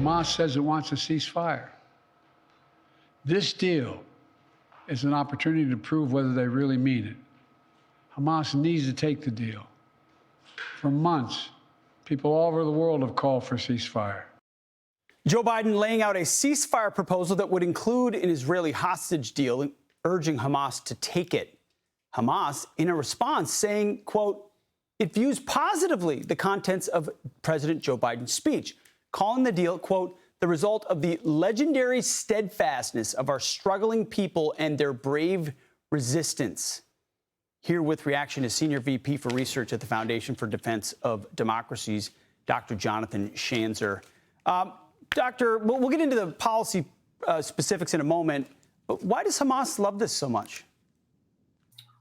Hamas says it wants a ceasefire. This deal is an opportunity to prove whether they really mean it. Hamas needs to take the deal. For months, people all over the world have called for a ceasefire. Joe Biden laying out a ceasefire proposal that would include an Israeli hostage deal, urging Hamas to take it. Hamas, in a response, saying, quote, it views positively the contents of President Joe Biden's speech, calling the deal, quote, the result of the legendary steadfastness of our struggling people and their brave resistance. Here with reaction is Senior VP for Research at the Foundation for Defense of Democracies, Dr. Jonathan Schanzer. Doctor, we'll get into the policy specifics in a moment, but why does Hamas love this so much?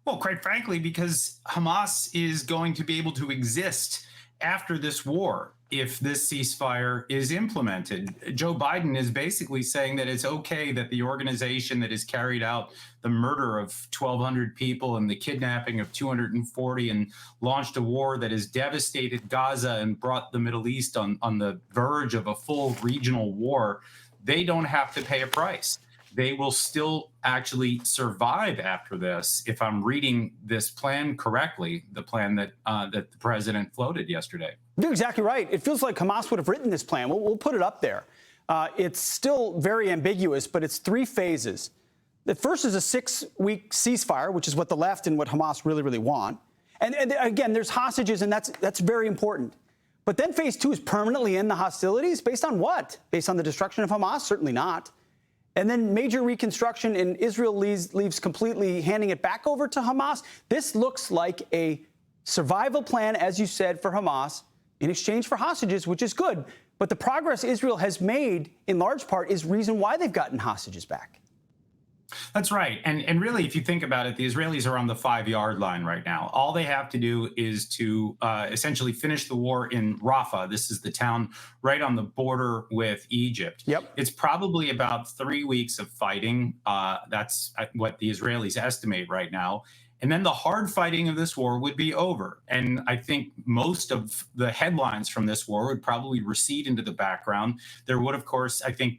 Well, quite frankly, because Hamas is going to be able to exist after this war if this ceasefire is implemented. Joe Biden is basically saying that it's okay that the organization that has carried out the murder of 1,200 people and the kidnapping of 240 and launched a war that has devastated Gaza and brought the Middle East on the verge of a full regional war, they don't have to pay a price. They will still actually survive after this, if I'm reading this plan correctly, the plan that the president floated yesterday. You're exactly right. It feels like Hamas would have written this plan. We'll put it up there. It's still very ambiguous, but it's 3 phases. The first is a 6-week ceasefire, which is what the left and what Hamas really want. And again, there's hostages, and that's very important. But then phase 2 is permanently end the hostilities. Based on what? Based on the destruction of Hamas? Certainly not. And then major reconstruction, and Israel leaves completely handing it back over to Hamas. This looks like a survival plan, as you said, for Hamas in exchange for hostages, which is good. But the progress Israel has made, in large part, is reason why they've gotten hostages back. That's right. And really, if you think about it, the Israelis are on the 5-yard line right now. All they have to do is to essentially finish the war in Rafah. This is the town right on the border with Egypt. Yep. It's probably about 3 weeks of fighting. That's what the Israelis estimate right now. And then the hard fighting of this war would be over. And I think most of the headlines from this war would probably recede into the background. There would, of course, I think,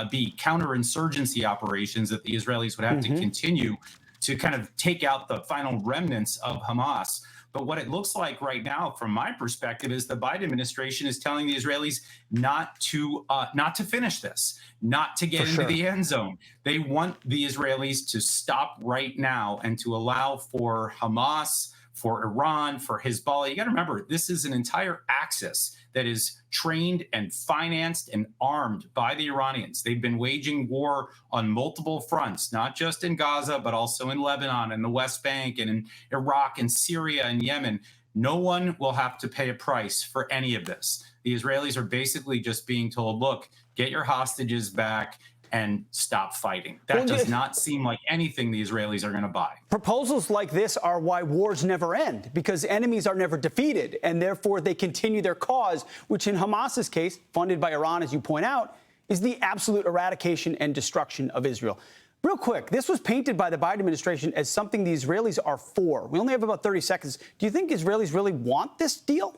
be counterinsurgency operations that the Israelis would have to continue to kind of take out the final remnants of Hamas. But what it looks like right now, from my perspective, is the Biden administration is telling the Israelis not to finish this, not to get into the end zone. They want the Israelis to stop right now and to allow for Hamas, for Iran, for Hezbollah. You got to remember, this is an entire axis that is trained and financed and armed by the Iranians. They've been waging war on multiple fronts, not just in Gaza, but also in Lebanon and the West Bank and in Iraq and Syria and Yemen. No one will have to pay a price for any of this. The Israelis are basically just being told, look, get your hostages back and stop fighting. That does not seem like anything the Israelis are going to buy. Proposals like this are why wars never end, because enemies are never defeated, and therefore they continue their cause, which in Hamas's case, funded by Iran, as you point out, is the absolute eradication and destruction of Israel. Real quick, this was painted by the Biden administration as something the Israelis are for. We only have about 30 seconds. Do you think Israelis really want this deal?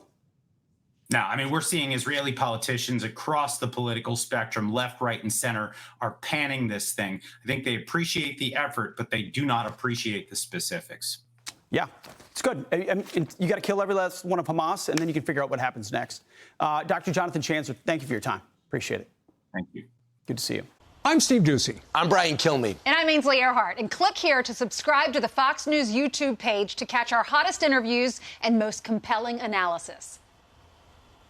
No, I mean, we're seeing Israeli politicians across the political spectrum, left, right, and center, are panning this thing. I think they appreciate the effort, but they do not appreciate the specifics. Yeah, it's good. You got to kill every last one of Hamas, and then you can figure out what happens next. Dr. Jonathan Schanzer, thank you for your time. Appreciate it. Thank you. Good to see you. I'm Steve Doocy. I'm Brian Kilmeade. And I'm Ainsley Earhart. And click here to subscribe to the Fox News YouTube page to catch our hottest interviews and most compelling analysis.